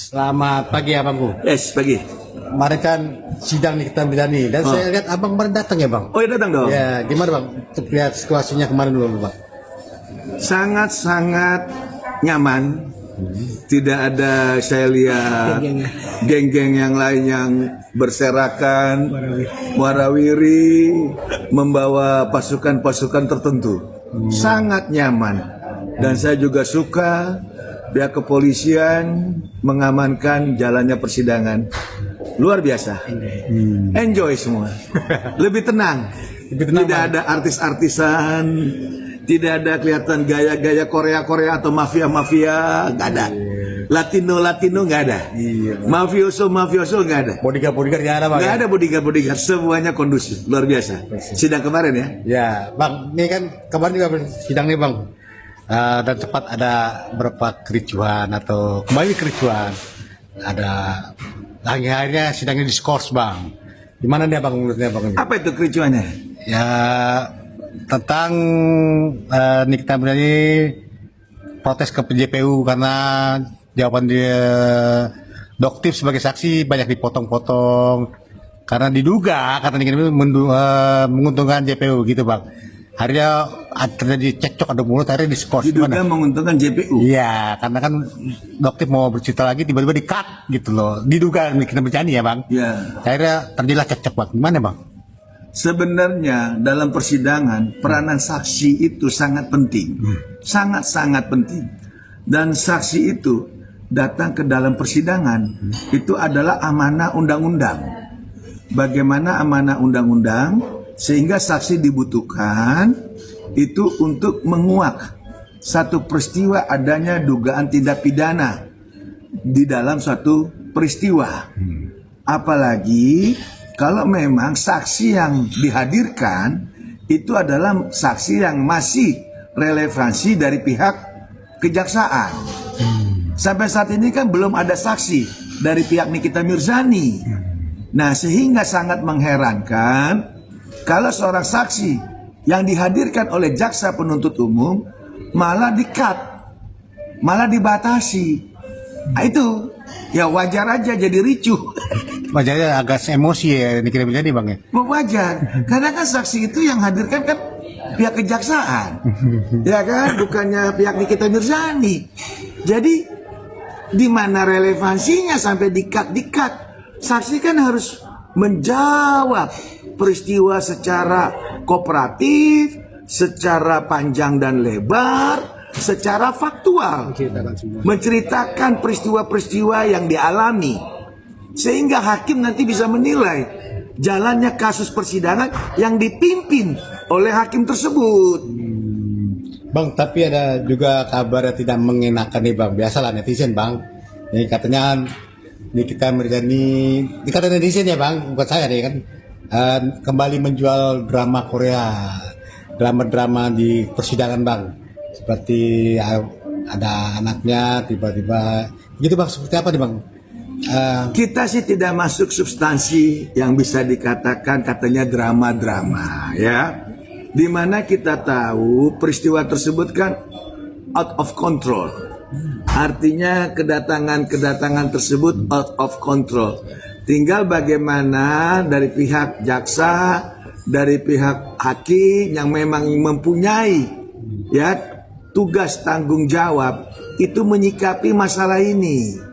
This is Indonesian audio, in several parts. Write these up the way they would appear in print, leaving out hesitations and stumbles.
Selamat pagi abangku. Yes, pagi. Kemarin kan sidang nih kita berani dan saya lihat abang kemarin datang ya bang. Oh ya datang dong. Ya gimana bang? Untuk lihat situasinya kemarin dulu bang. Sangat-sangat nyaman. Tidak ada saya lihat geng-geng yang lain yang berserakan, warawiri, membawa pasukan-pasukan tertentu. Sangat nyaman. Dan saya juga suka pihak kepolisian mengamankan jalannya persidangan. Luar biasa. Enjoy semua. Lebih tenang. Tidak ada artis-artisan, tidak ada kelihatan gaya-gaya Korea-Korea atau mafia-mafia, nggak ada. Latino-Latino nggak ada. Mafioso-mafioso nggak ada. Bodyguard nggak ada bang. Nggak ada bodyguard. Semuanya kondusif. Luar biasa. Sidang kemarin ya. Ya bang, ini kan kemarin juga sidang nih bang. Dan cepat ada beberapa kericuhan atau kembali kericuhan. Ada akhirnya sidangnya diskors bang. Gimana nih bang menurutnya bang? Apa itu kericuannya? Ya tentang Nikita Mirzani protes ke JPU karena jawaban dia Doktif sebagai saksi banyak dipotong-potong karena diduga kata Nikita menguntungkan JPU gitu bang. Akhirnya terjadi cekcok adu mulut, akhirnya diskors. Diduga menguntungkan JPU. Iya, karena kan Doktif mau bercerita lagi tiba-tiba di-cut gitu loh. Diduga Nikita Mirzani ya bang. Ya. Akhirnya terjadilah cekcok bang. Gimana bang? Sebenarnya dalam persidangan peranan saksi itu sangat penting, sangat-sangat penting. Dan saksi itu datang ke dalam persidangan itu adalah amanah undang-undang. Bagaimana amanah undang-undang sehingga saksi dibutuhkan itu untuk menguak satu peristiwa adanya dugaan tindak pidana di dalam suatu peristiwa. Apalagi kalau memang saksi yang dihadirkan itu adalah saksi yang masih relevansi dari pihak kejaksaan. Sampai saat ini kan belum ada saksi dari pihak Nikita Mirzani. Nah, sehingga sangat mengherankan kalau seorang saksi yang dihadirkan oleh jaksa penuntut umum malah di-cut, malah dibatasi. Nah, itu ya wajar aja jadi ricuh. Wajarnya agak emosi ya Nikita Mirzani bang ya. Wajar, karena kan saksi itu yang hadirkan kan pihak kejaksaan, ya kan, bukannya pihak Nikita Mirzani. Jadi di mana relevansinya sampai di-cut? Saksi kan harus menjawab peristiwa secara kooperatif, secara panjang dan lebar, secara faktual, menceritakan peristiwa-peristiwa yang dialami, sehingga hakim nanti bisa menilai jalannya kasus persidangan yang dipimpin oleh hakim tersebut. Bang, tapi ada juga kabar yang tidak mengenakan nih bang. Biasalah netizen bang. Ini katanya Nikita Mirzani, dikata netizen ya bang, bukan saya nih kan. Kembali menjual drama Korea, drama-drama di persidangan bang. Seperti ada anaknya tiba-tiba gitu bang, seperti apa nih bang? Kita sih tidak masuk substansi yang bisa dikatakan katanya drama-drama ya, dimana kita tahu peristiwa tersebut kan out of control, artinya kedatangan tersebut out of control. Tinggal bagaimana dari pihak jaksa, dari pihak hakim yang memang mempunyai ya tugas tanggung jawab itu menyikapi masalah ini.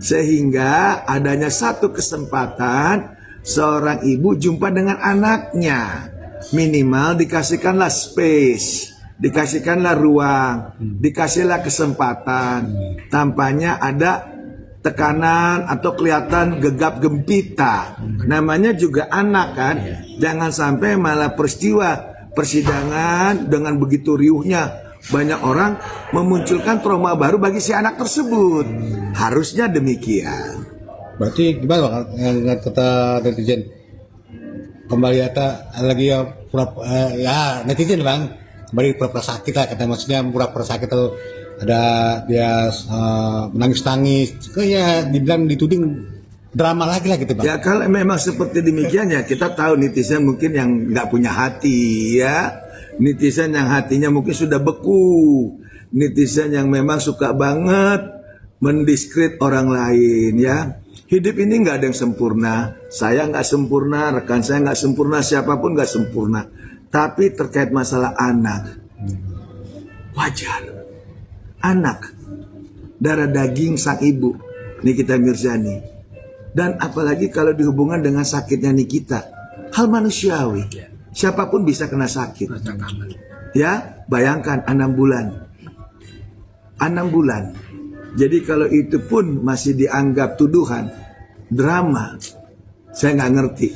Sehingga adanya satu kesempatan seorang ibu jumpa dengan anaknya, minimal dikasihkanlah space, dikasihkanlah ruang, dikasihlah kesempatan. Tampaknya ada tekanan atau kelihatan gegap gempita. Namanya juga anak kan. Jangan sampai malah peristiwa persidangan dengan begitu riuhnya banyak orang memunculkan trauma baru bagi si anak tersebut. Harusnya demikian. Berarti gimana bang yang kata netizen? Kembali lagi ya netizen bang, kembali pura-pura sakit lah, kata maksudnya pura-pura sakit atau ada dia menangis-nangis, kayak dibilang dituding drama lagi lah gitu bang. Ya kalau memang seperti demikian ya kita tahu netizen mungkin yang nggak punya hati ya. Netizen yang hatinya mungkin sudah beku, netizen yang memang suka banget mendiskredit orang lain, ya. Hidup ini nggak ada yang sempurna. Saya nggak sempurna, rekan saya nggak sempurna, siapapun nggak sempurna. Tapi terkait masalah anak, wajar. Anak, darah daging sang ibu, Nikita Mirzani. Dan apalagi kalau dihubungkan dengan sakitnya Nikita, hal manusiawi. Siapapun bisa kena sakit. Ya, bayangkan 6 bulan. 6 bulan. Jadi kalau itu pun masih dianggap tuduhan, drama, saya nggak ngerti.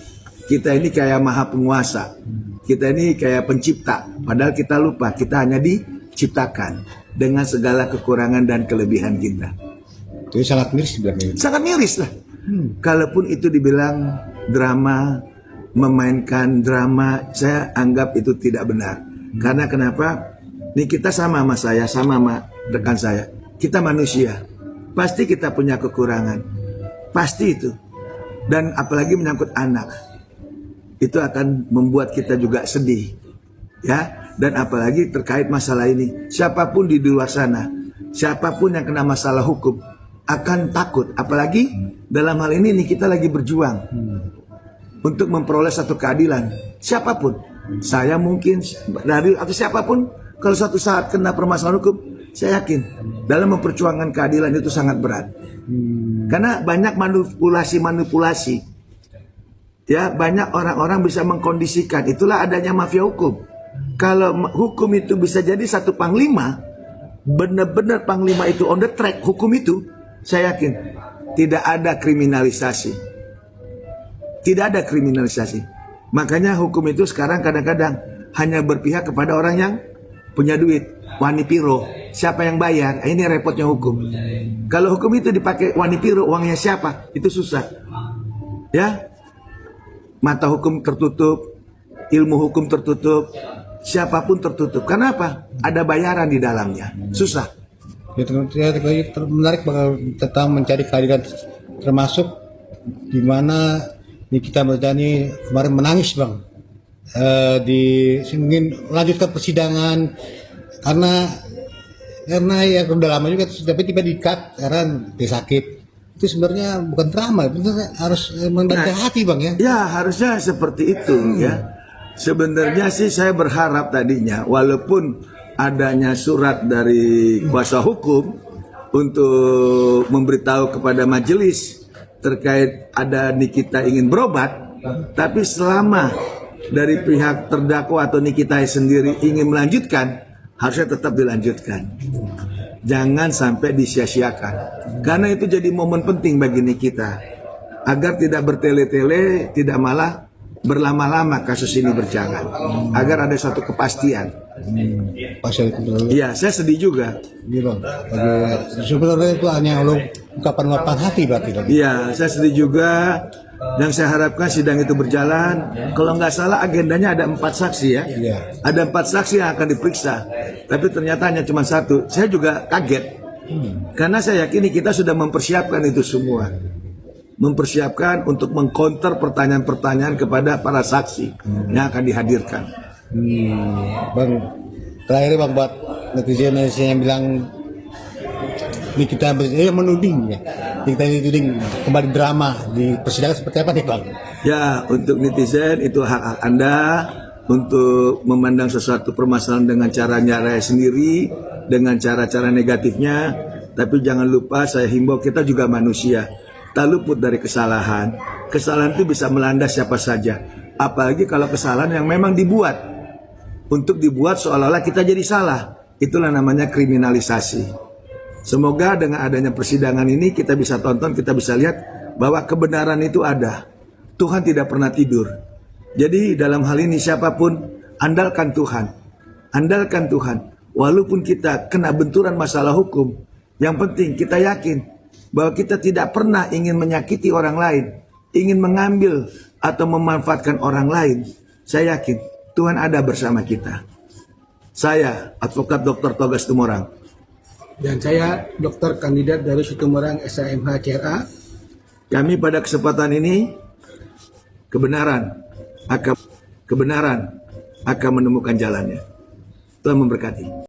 Kita ini kayak maha penguasa. Kita ini kayak pencipta. Padahal kita lupa, kita hanya diciptakan dengan segala kekurangan dan kelebihan kita. Itu sangat miris dibilang. Sangat miris lah. Kalaupun itu dibilang drama, memainkan drama, saya anggap itu tidak benar. Karena kenapa? Ini kita sama sama saya, sama sama rekan saya. Kita manusia. Pasti kita punya kekurangan. Pasti itu. Dan apalagi menyangkut anak. Itu akan membuat kita juga sedih. Ya, dan apalagi terkait masalah ini. Siapapun di luar sana, siapapun yang kena masalah hukum akan takut. Apalagi dalam hal ini kita lagi berjuang untuk memperoleh satu keadilan. Siapapun, saya mungkin dari atau siapapun, kalau suatu saat kena permasalahan hukum, saya yakin dalam memperjuangkan keadilan itu sangat berat. Karena banyak manipulasi. Ya, banyak orang-orang bisa mengkondisikan. Itulah adanya mafia hukum. Kalau hukum itu bisa jadi satu panglima, benar-benar panglima itu on the track hukum itu, saya yakin tidak ada kriminalisasi. Tidak ada kriminalisasi. Makanya hukum itu sekarang kadang-kadang hanya berpihak kepada orang yang punya duit. Wani Piro, siapa yang bayar? Ini repotnya hukum. Kalau hukum itu dipakai Wani Piro, uangnya siapa? Itu susah. Ya, mata hukum tertutup, ilmu hukum tertutup, siapapun tertutup. Kenapa? Ada bayaran di dalamnya. Susah. Menarik tentang mencari keadilan, termasuk di mana Nikita Mirzani kemarin menangis bang, ingin melanjutkan persidangan karena ya udah lama juga, tapi tiba di-cut karena dia sakit. Itu sebenarnya bukan drama, benar harus membaca hati bang ya. Ya harusnya seperti itu ya. Sebenarnya sih saya berharap tadinya, walaupun adanya surat dari kuasa hukum untuk memberitahu kepada majelis terkait ada Nikita ingin berobat, tapi selama dari pihak terdakwa atau Nikita sendiri ingin melanjutkan, harusnya tetap dilanjutkan. Jangan sampai disia-siakan. Karena itu jadi momen penting bagi Nikita, agar tidak bertele-tele, tidak malah berlama-lama kasus ini berjalan, agar ada satu kepastian. Iya, saya sedih juga. Iya bang, sebenarnya itu hanya ungkapan hati berarti. Iya, saya sedih juga. Dan saya harapkan sidang itu berjalan. Kalau nggak salah agendanya ada 4 saksi ya. Iya. Ada 4 saksi yang akan diperiksa. Tapi ternyata hanya cuma 1. Saya juga kaget. Karena saya yakin kita sudah mempersiapkan itu semua. Mempersiapkan untuk mengcounter pertanyaan-pertanyaan kepada para saksi yang akan dihadirkan. Bang, terakhir bang buat netizen yang bilang Nikita menuding ya. Nikita dituding kembali drama di persidangan seperti apa nih bang? Ya, untuk netizen itu hak Anda untuk memandang sesuatu permasalahan dengan caranya sendiri, dengan cara-cara negatifnya. Tapi jangan lupa saya himbau, kita juga manusia, tak luput dari kesalahan. Kesalahan itu bisa melanda siapa saja. Apalagi kalau kesalahan yang memang dibuat untuk dibuat seolah-olah kita jadi salah. Itulah namanya kriminalisasi. Semoga dengan adanya persidangan ini kita bisa tonton, kita bisa lihat bahwa kebenaran itu ada. Tuhan tidak pernah tidur. Jadi dalam hal ini siapapun, andalkan Tuhan. Andalkan Tuhan. Walaupun kita kena benturan masalah hukum, yang penting kita yakin bahwa kita tidak pernah ingin menyakiti orang lain, ingin mengambil atau memanfaatkan orang lain. Saya yakin Tuhan ada bersama kita. Saya, Advokat Dr. Togas Tumorang. Dan saya dokter kandidat dari Situmorang SHMH CRA. Kami pada kesempatan ini kebenaran akan menemukan jalannya. Tuhan memberkati.